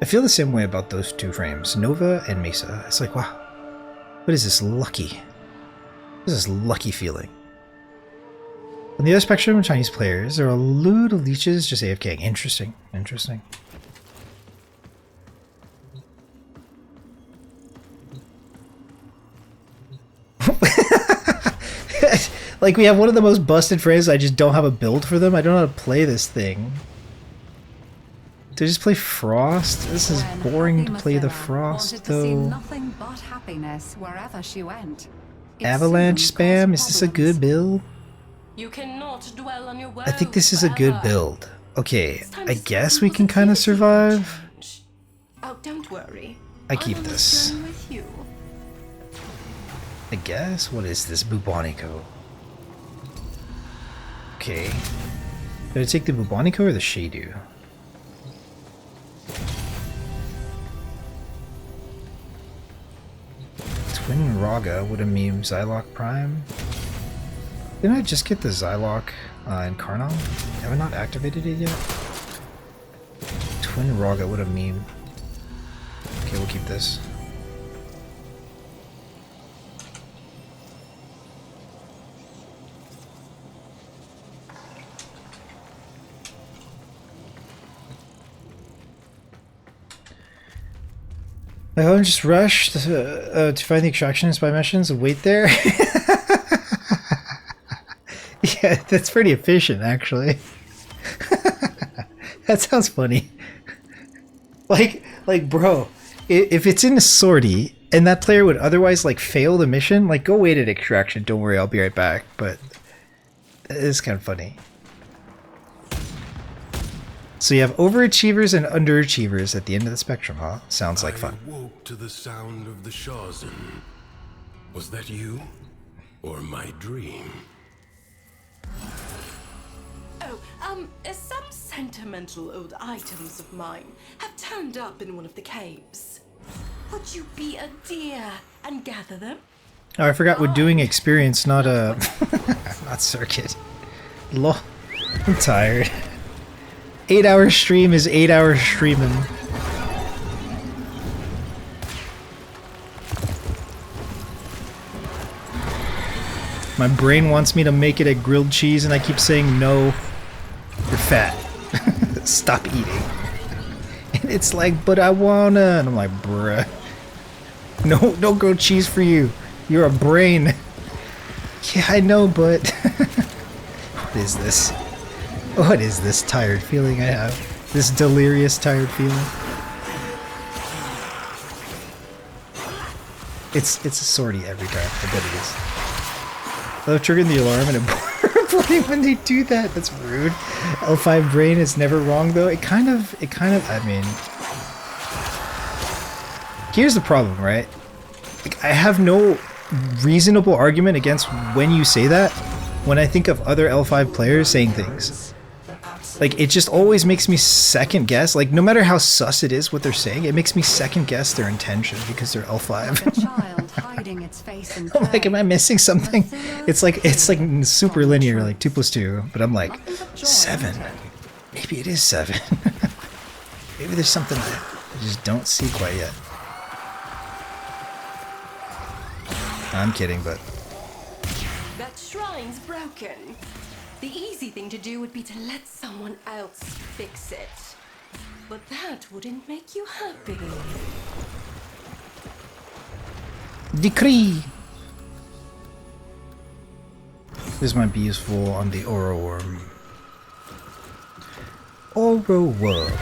I feel the same way about those two frames, Nova and Mesa. It's like, wow, what is this lucky? What is this lucky feeling? On the other spectrum, Chinese players, there are a load of leeches just AFKing. Interesting, interesting. Like, we have one of the most busted frames, I just don't have a build for them. I don't know how to play this thing. Do I just play Frost? This is boring to play the Frost, though. Avalanche spam? Is this a good build? I think this is a good build. Okay, I guess we can kind of survive. Oh, don't worry. I keep this. I guess? What is this? Bubonico. Okay. Did I take the Bubonico or the Shadu? Twin Raga would have meme Zylok Prime. Didn't I just get the Zylok in Karnal? Have I not activated it yet? Twin Raga would have meme. Okay, we'll keep this. My home just rushed to find the extractionist by missions and wait there. Yeah, that's pretty efficient, actually. That sounds funny. Like, bro, if it's in a sortie and that player would otherwise like fail the mission, like go wait at extraction. Don't worry, I'll be right back. But it is kind of funny. So you have overachievers and underachievers at the end of the spectrum, huh? Sounds like fun. I woke to the sound of the Shawzen. Was that you? Or my dream? Oh, some sentimental old items of mine have turned up in one of the caves. Would you be a dear and gather them? Oh, I forgot we're doing experience, not a... not circuit. Lol. I'm tired. 8-hour stream is 8 hours streaming. My brain wants me to make it a grilled cheese and I keep saying no. You're fat. Stop eating. And it's like, but I wanna. And I'm like, bruh. No grilled cheese for you. You're a brain. Yeah, I know, but... What is this? What is this tired feeling I have? This delirious tired feeling? It's a sortie every time. I bet it is. I love triggering the alarm and it when they do that. That's rude. L5 brain is never wrong though. It kind of, I mean... Here's the problem, right? Like, I have no reasonable argument against when you say that when I think of other L5 players saying things. Like, it just always makes me second guess. Like, no matter how sus it is what they're saying, it makes me second guess their intention because they're L5. I'm like, am I missing something? It's like super linear, like 2 + 2. But I'm like, 7. Maybe it is 7. Maybe there's something I just don't see quite yet. I'm kidding, but... That shrine's broken. The easy thing to do would be to let someone else fix it. But that wouldn't make you happy. Decree! This might be useful on the Oro Worm. Oro Worm.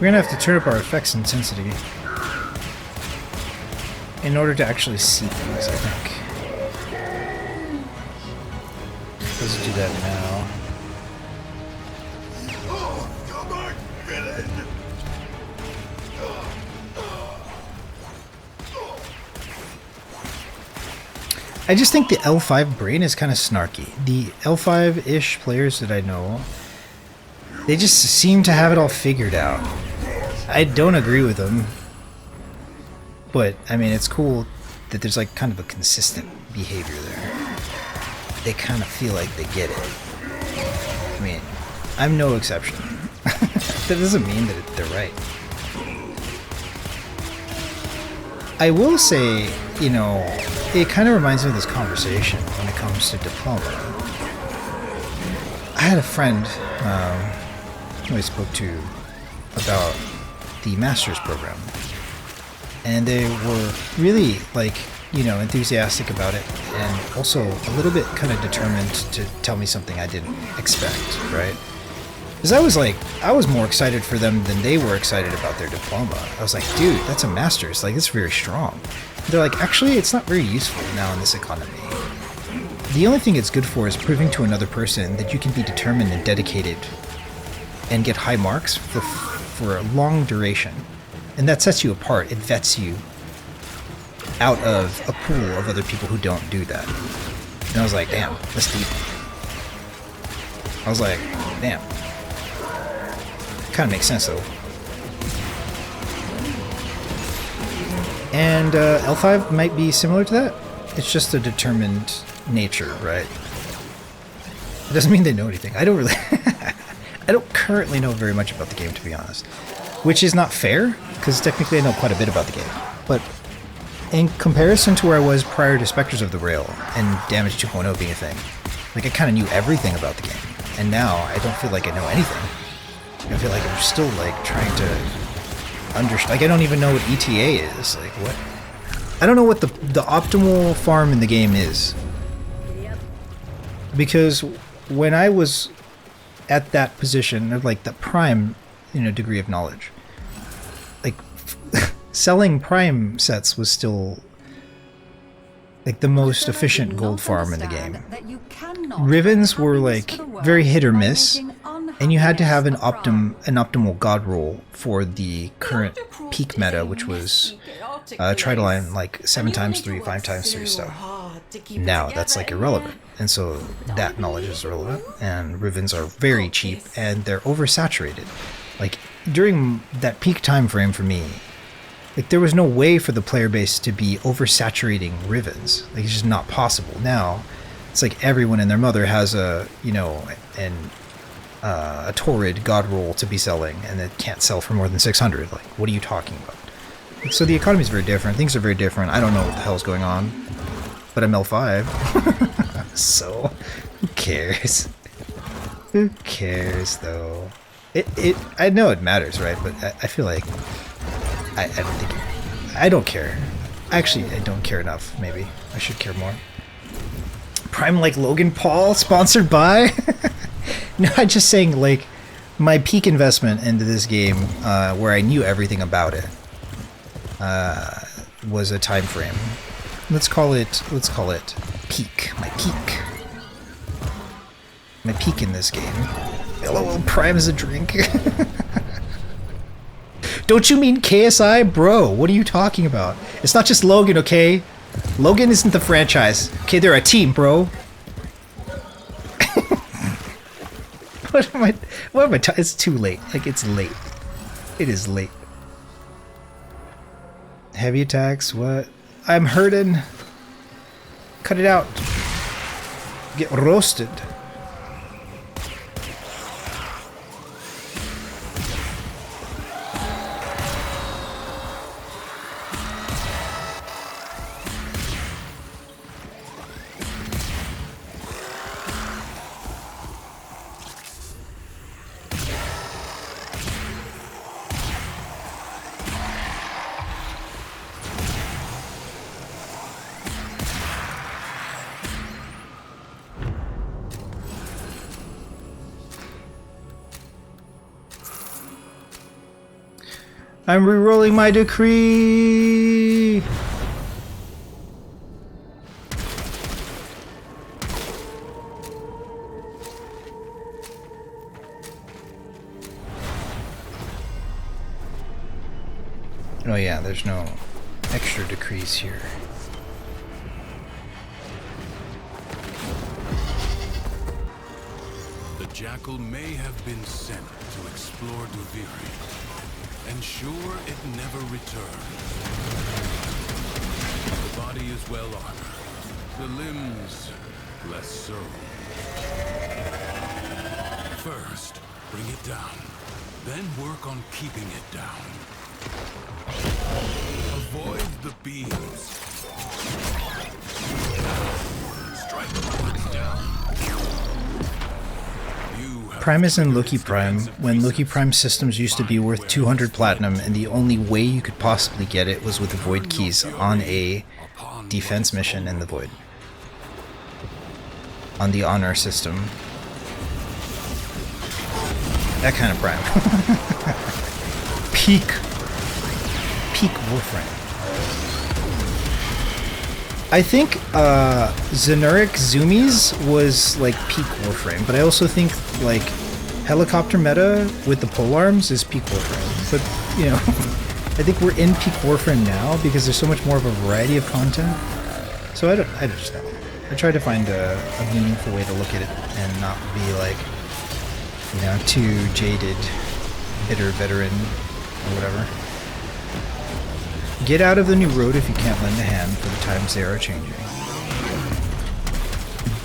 We're gonna have to turn up our effects intensity in order to actually see things, I think. Let's do that now. I just think the L5 brain is kind of snarky. The L5-ish players that I know, they just seem to have it all figured out. I don't agree with them, but I mean, it's cool that there's like kind of a consistent behavior there. They kind of feel like they get it. I mean, I'm no exception. That doesn't mean that they're right. I will say, you know, it kind of reminds me of this conversation when it comes to diploma. I had a friend who I spoke to about the master's program, and they were really, like, you know, enthusiastic about it, and also a little bit kind of determined to tell me something I didn't expect, right? Because I was more excited for them than they were excited about their diploma. I was like, dude, that's a master's, like, it's very strong. They're like, actually, it's not very useful now in this economy. The only thing it's good for is proving to another person that you can be determined and dedicated and get high marks for a long duration. And that sets you apart. It vets you out of a pool of other people who don't do that. And I was like, damn, that's deep. I was like, damn. Kind of makes sense, though. And L5 might be similar to that. It's just a determined nature, right? It doesn't mean they know anything. I don't really... I don't currently know very much about the game, to be honest. Which is not fair, because technically I know quite a bit about the game. But in comparison to where I was prior to Spectres of the Rail and Damage 2.0 being a thing, like, I kind of knew everything about the game. And now I don't feel like I know anything. I feel like I'm still, like, trying to understand. Like, I don't even know what ETA is. Like, what? I don't know what the optimal farm in the game is. Because when I was at that position of, like, the prime, you know, degree of knowledge, like, selling prime sets was still, like, the most efficient gold farm in the game. Rivens were, like, very hit or miss, and you had to have an optimal god roll for the current peak meta, which was try to line like 7x3, 5x3 stuff. Now that's like irrelevant, and so that knowledge is irrelevant, and Rivens are very cheap and they're oversaturated. Like, during that peak time frame for me, like, there was no way for the player base to be oversaturating Rivens. Like, it's just not possible. Now it's like everyone and their mother has a, you know, a torrid god roll to be selling, and it can't sell for more than 600. Like, what are you talking about? So the economy is very different. Things are very different. I don't know what the hell's going on, but I'm L5. So who cares? Who cares, though? I know it matters, right? But I feel like I don't think I don't care. Actually, I don't care enough. Maybe I should care more. Prime like Logan Paul, sponsored by. No, I'm just saying, like, my peak investment into this game, where I knew everything about it, was a time frame. Let's call it peak. My peak in this game. LOL, Prime is a drink. Don't you mean KSI? Bro, what are you talking about? It's not just Logan, okay? Logan isn't the franchise. Okay, they're a team, bro. What am I it's too late. Like, it's late. It is late. Heavy attacks, what? I'm hurting. Cut it out. Get roasted. I'm re-rolling my decree! Oh yeah, there's no extra decrees here. The jackal may have been sent to explore Duviri, and sure, it never returned. The body is well armored, the limbs less so. First, bring it down, then work on keeping it down. Avoid the beams. Strike the bullets down. Prime is in Loki Prime, when Loki Prime systems used to be worth 200 platinum, and the only way you could possibly get it was with the Void keys on a defense mission in the Void. On the Honor system. That kind of Prime. Peak Warframe. I think Xenuric Zoomies was like peak Warframe, but I also think like helicopter meta with the polearms is peak Warframe. But you know, I think we're in peak Warframe now because there's so much more of a variety of content. So I just know. I try to find a meaningful way to look at it and not be like, you know, too jaded, bitter veteran or whatever. Get out of the new road if you can't lend a hand, for the times they are changing.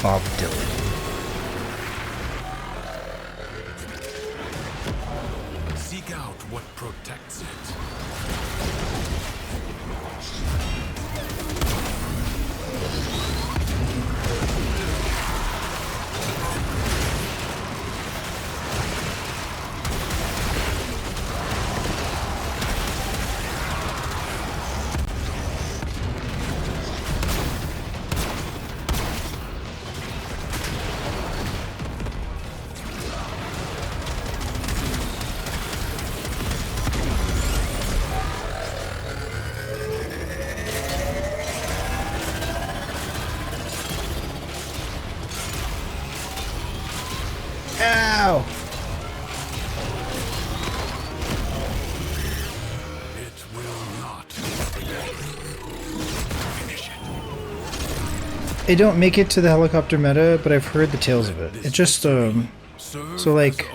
Bob Dylan. Seek out what protects it. Ow! It will not. Finish it. I don't make it to the helicopter meta, but I've heard the tales of it. It just so like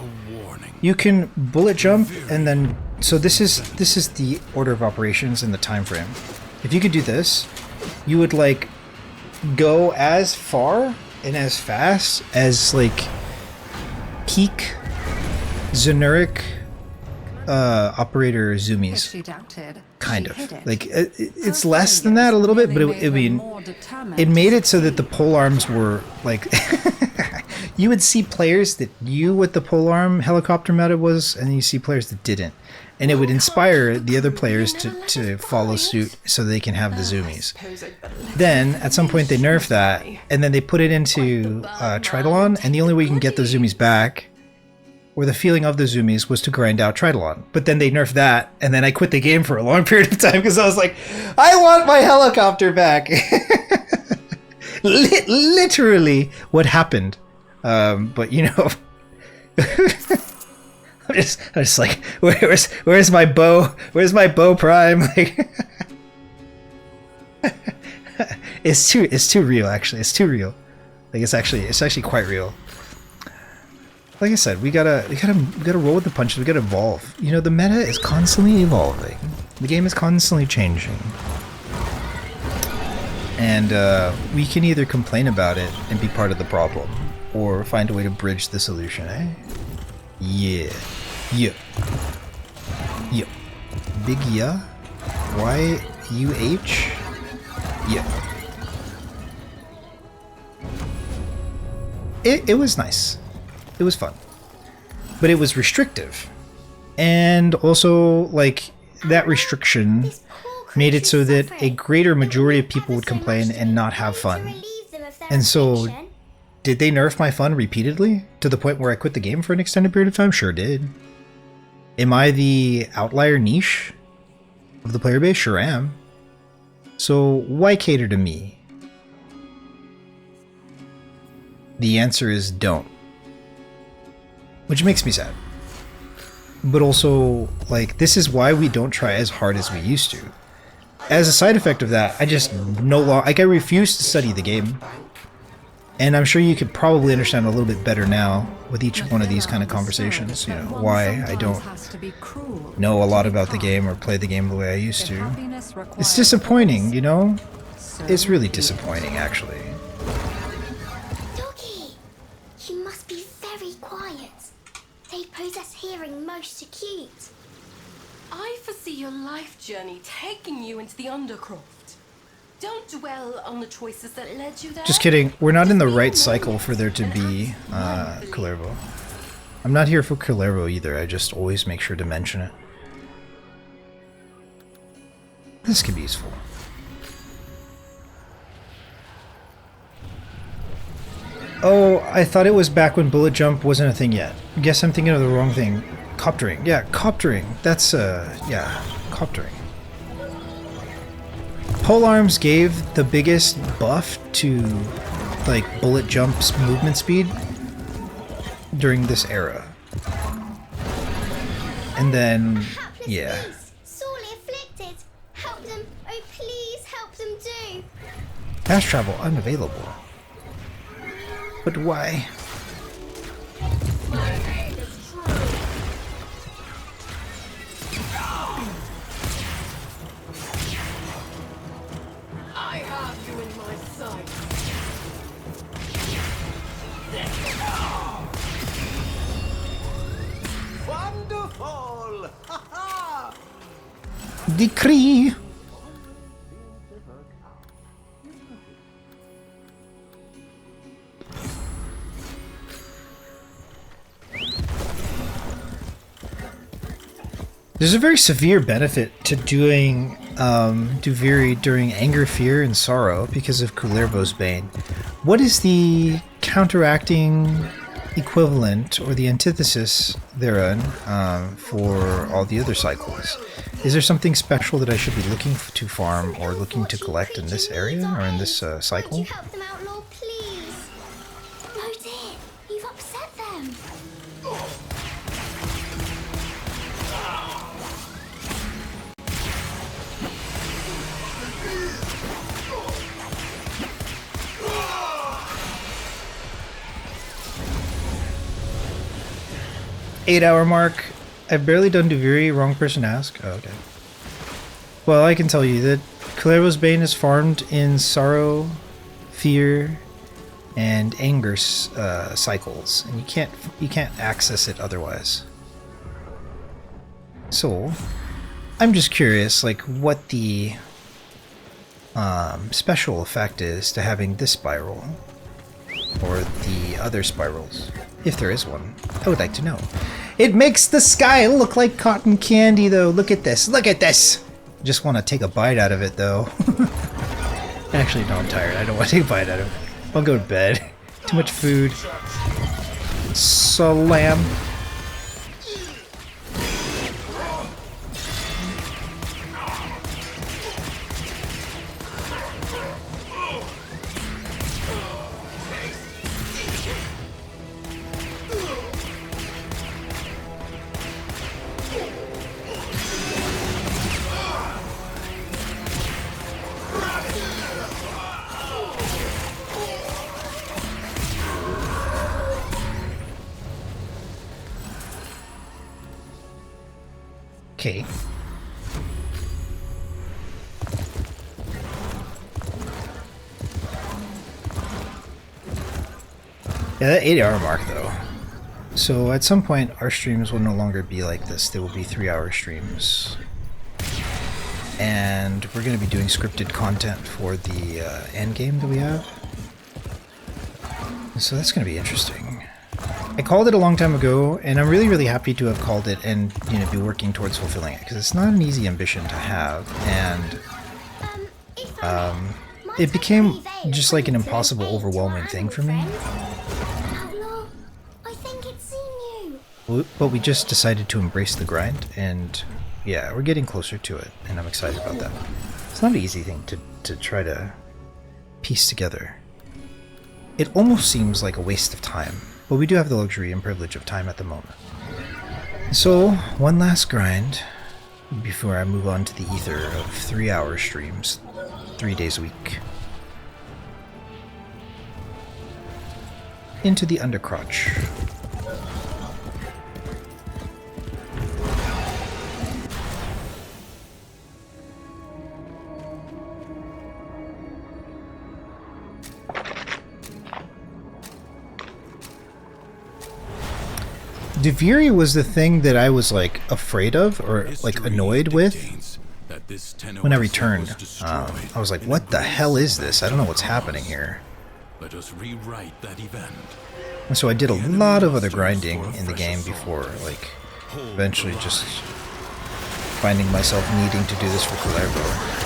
you can bullet jump and then this is the order of operations and the time frame. If you could do this, you would like go as far and as fast as like peak Xenuric operator zoomies. Kind of. Like it's less than that a little bit, but it made it so that the polearms were like you would see players that knew what the polearm helicopter meta was, and you see players that didn't. And it would inspire the other players to follow suit so they can have the zoomies. Then, at some point, they nerfed that, and then they put it into Tridalon, and the only way you can get the zoomies back, or the feeling of the zoomies, was to grind out Tridalon. But then they nerfed that, and then I quit the game for a long period of time because I was like, I want my helicopter back! Literally what happened. But, you know... I'm just like, where's my bow? Where's my bow prime? Like, it's too real. Actually, it's too real. Like it's actually quite real. Like I said, we gotta roll with the punches. We gotta evolve. You know, the meta is constantly evolving. The game is constantly changing, and we can either complain about it and be part of the problem, or find a way to bridge the solution. Eh? Yeah. Yeah. Yeah. Big yeah. Y-U-H. Yeah. It was nice. It was fun. But it was restrictive. And also, like, that restriction made it so that a greater majority of people would complain and not have fun. And so, did they nerf my fun repeatedly? To the point where I quit the game for an extended period of time? Sure did. Am I the outlier niche of the player base? Sure am. So why cater to me? The answer is don't. Which makes me sad. But also, like, this is why we don't try as hard as we used to. As a side effect of that, I just no longer, like, I refuse to study the game. And I'm sure you could probably understand a little bit better now with each one of these kind of conversations, you know, why I don't know a lot about the game or play the game the way I used to. It's disappointing, you know? It's really disappointing, actually. Doggy, you must be very quiet. They possess hearing most acute. I foresee your life journey taking you into the Undercroft. Don't dwell on the choices that led you there. Just kidding. We're not in the right cycle for there to be Koalabebop. I'm not here for Koalabebop either. I just always make sure to mention it. This could be useful. Oh, I thought it was back when bullet jump wasn't a thing yet. Guess I'm thinking of the wrong thing. Coptering. Yeah, coptering. That's, yeah, coptering. Polearms gave the biggest buff to, like, bullet jump's movement speed during this era. And then, yeah. Sorely afflicted. Help them. Oh, please help them do. Fast travel unavailable. But why? I have you in my sight. Wonderful! Ha Decree! There's a very severe benefit to doing Duviri during anger, fear, and sorrow because of Koalabebop's Bane. What is the counteracting equivalent or the antithesis therein for all the other cycles? Is there something special that I should be looking to farm or looking to collect in this area or in this cycle? Won't you help them out, Lord, please? Oh dear, you've upset them. 8-hour mark. I've barely done Duviri. Wrong person to ask. Oh, okay. Well, I can tell you that Koalabebop's Bane is farmed in sorrow, fear, and anger cycles, and you can't access it otherwise. So, I'm just curious, like, what the special effect is to having this spiral, or the other spirals, if there is one. I would like to know. It makes the sky look like cotton candy, though. Look at this. Look at this. Just want to take a bite out of it, though. Actually, no, I'm tired. I don't want to take a bite out of it. I'll go to bed. Too much food. Salam. Okay. Yeah, that 8-hour mark though. So at some point our streams will no longer be like this. They will be 3-hour streams. And we're going to be doing scripted content for the end game that we have. So that's going to be interesting. I called it a long time ago, and I'm really, really happy to have called it and, you know, be working towards fulfilling it, because it's not an easy ambition to have, and it became just like an impossible, overwhelming thing for me. Outlaw, I think it's seen you. But we just decided to embrace the grind, and yeah, we're getting closer to it, and I'm excited about that. It's not an easy thing to try to piece together. It almost seems like a waste of time, but we do have the luxury and privilege of time at the moment. So, one last grind before I move on to the ether of 3-hour streams, 3 days a week. Into the undercrotch. Duviri was the thing that I was like afraid of or like annoyed with when I returned. I was like, what the hell is this? I don't know what's happening here. Let us rewrite that event. And so I did a lot of other grinding in the game before, like, eventually just finding myself needing to do this for Koalabebop.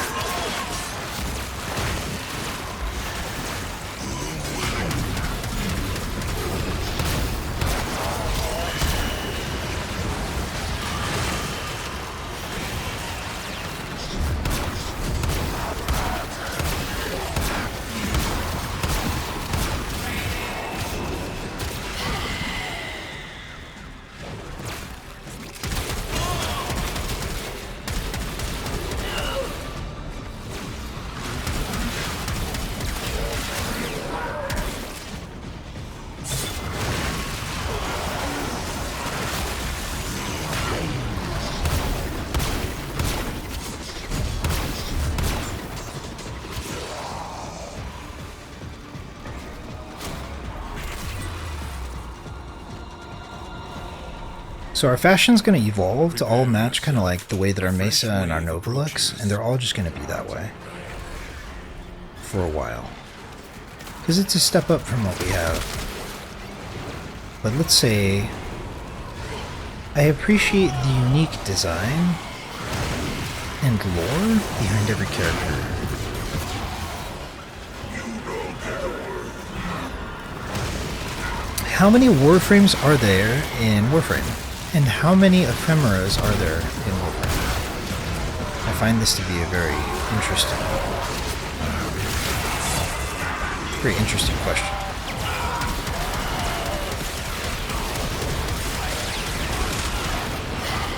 So our fashion's going to evolve to all match kind of like the way that our Mesa and our Nova looks, and they're all just going to be that way for a while. Because it's a step up from what we have. But let's say I appreciate the unique design and lore behind every character. How many Warframes are there in Warframe? And how many ephemeras are there in Warframe? I find this to be a very interesting question.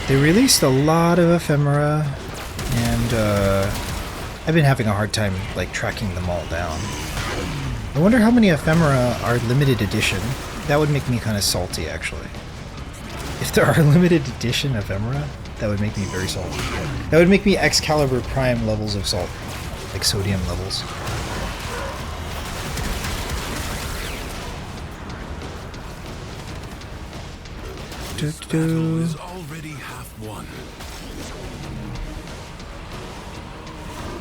They released a lot of ephemera, and I've been having a hard time like tracking them all down. I wonder how many ephemera are limited edition. That would make me kind of salty, actually. If there are limited edition ephemera, that would make me very salty. That would make me Excalibur Prime levels of salt. Like sodium levels. This battle is already half won.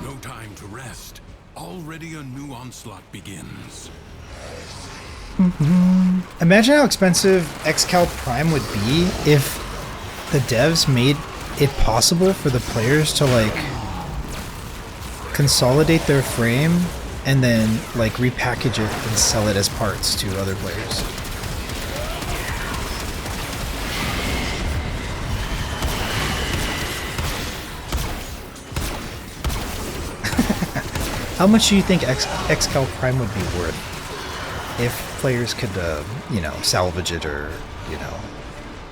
No time to rest. Already a new onslaught begins. Imagine how expensive Excal Prime would be if the devs made it possible for the players to like consolidate their frame and then like repackage it and sell it as parts to other players. How much do you think Excal Prime would be worth if players could, you know, salvage it or, you know,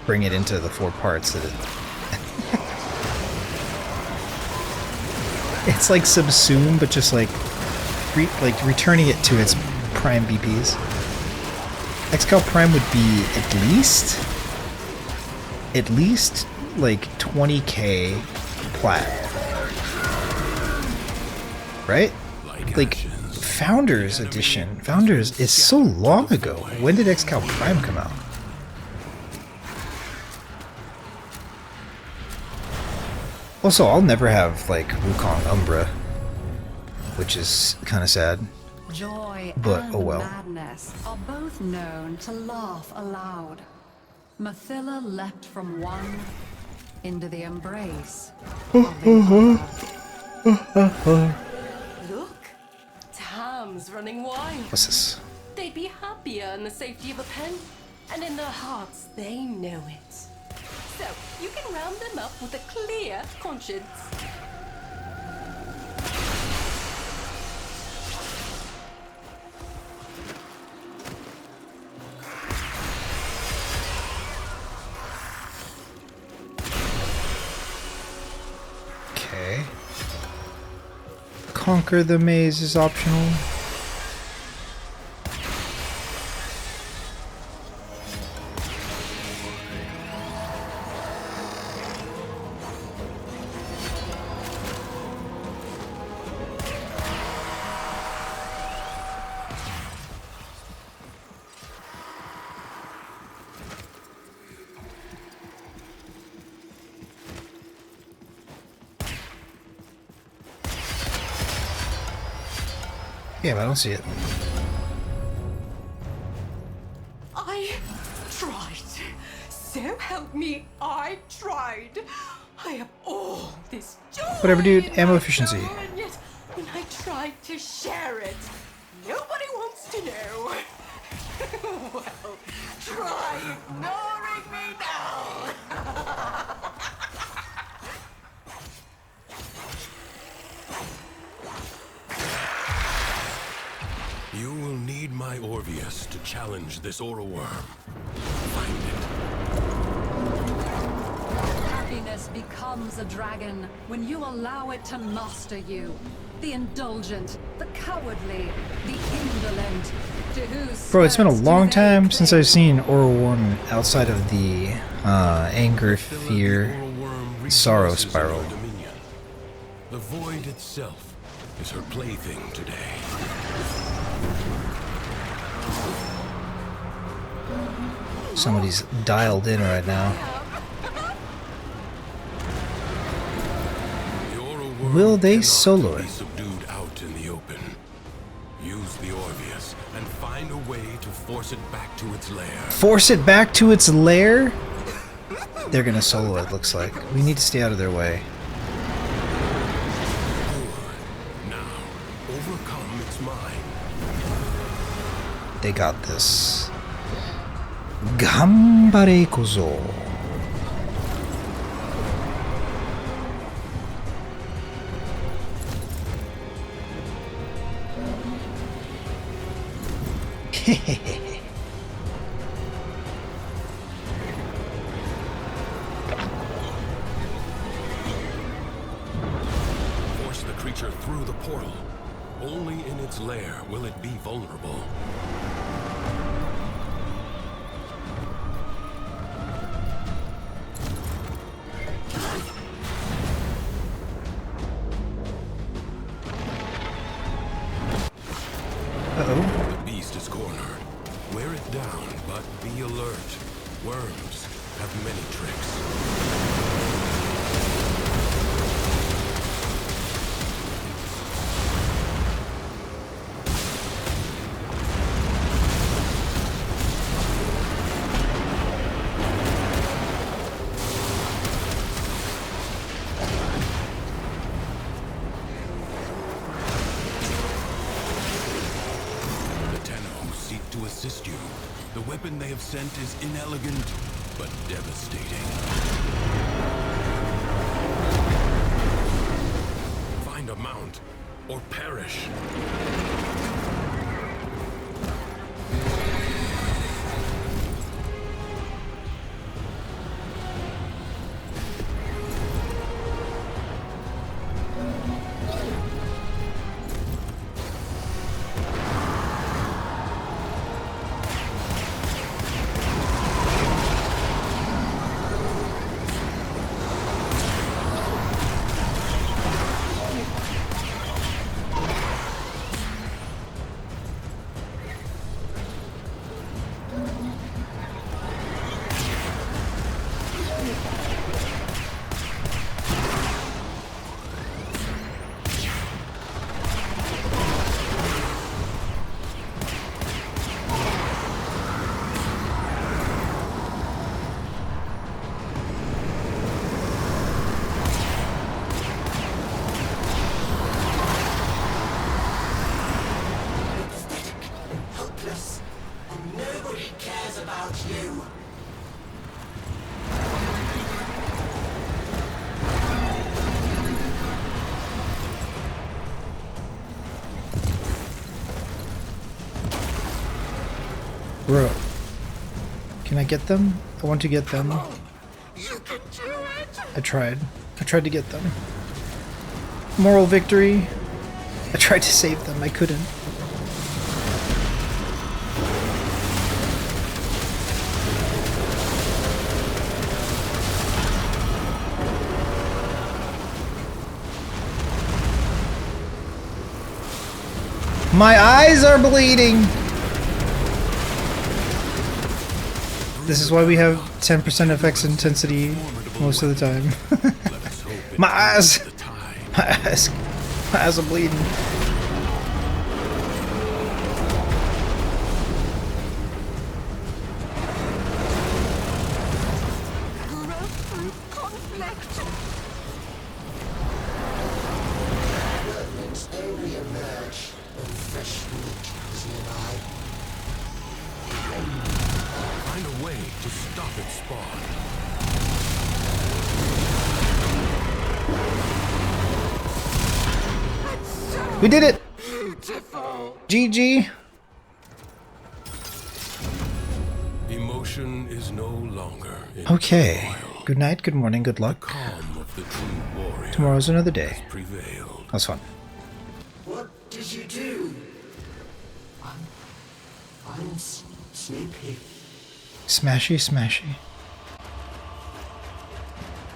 bring it into the 4 parts that it... It's like Subsume, but just like returning it to its prime BPs. Excal Prime would be at least like 20k plat. Right? Like Founders Edition. Founders is so long ago. When did Excal Prime come out? Also, I'll never have like Wukong Umbra, which is kind of sad. Joy But and oh well. madness are both known to laugh aloud. Mathila leapt from one into the embrace of the other. Look, Tam's running wild. What's this? They'd be happier in the safety of a pen, and in their hearts they know it. So, you can round them up with a clear conscience. Okay. Conquer the maze is optional. Yeah, but I don't see it. I tried. So help me, I tried. I have all this joy. Whatever, dude. in Ammo my efficiency. soul, and yet, when I tried to share it, nobody wants to know. Well, try ignoring me now. You will need my Orvius to challenge this aura worm. Find it. Happiness becomes a dragon when you allow it to master you. The indulgent, the cowardly, the indolent, to whose Bro, it's been a skirts long do they time since cling. I've seen Aura Worm outside of the anger, Phila, the fear, aura worm sorrow rejoices in spiral. her dominion. The void itself is her plaything today. Somebody's dialed in right now. The aura worm Will they cannot solo be it? subdued out in the open. Use the Orvius and find a way to force it back to its lair. Force it back to its lair? They're gonna solo it, looks like. We need to stay out of their way. Good. Now, overcome its mind. They got this. Gambare kozo. Hehehe. Force the creature through the portal. Only in its lair will it be vulnerable. Uh-oh. The beast is cornered. Wear it down, but be alert. Worms have many tricks. The Tenno seek to assist you. The weapon they have sent is inelegant, but devastating. Find a mount, or perish. Bro. Can I get them? I want to get them. I tried. I tried to get them. Moral victory. I tried to save them. I couldn't. My eyes are bleeding! This is why we have 10% FX intensity most of the time. My eyes! My eyes are bleeding. Find a way to stop its spawn. We did it! GG! Emotion is no longer in Okay. turmoil. Good night, good morning, good luck. Calm of the true warrior Tomorrow's another day. prevailed. That was fun. What did you do? I'm sleepy. Smashy, smashy.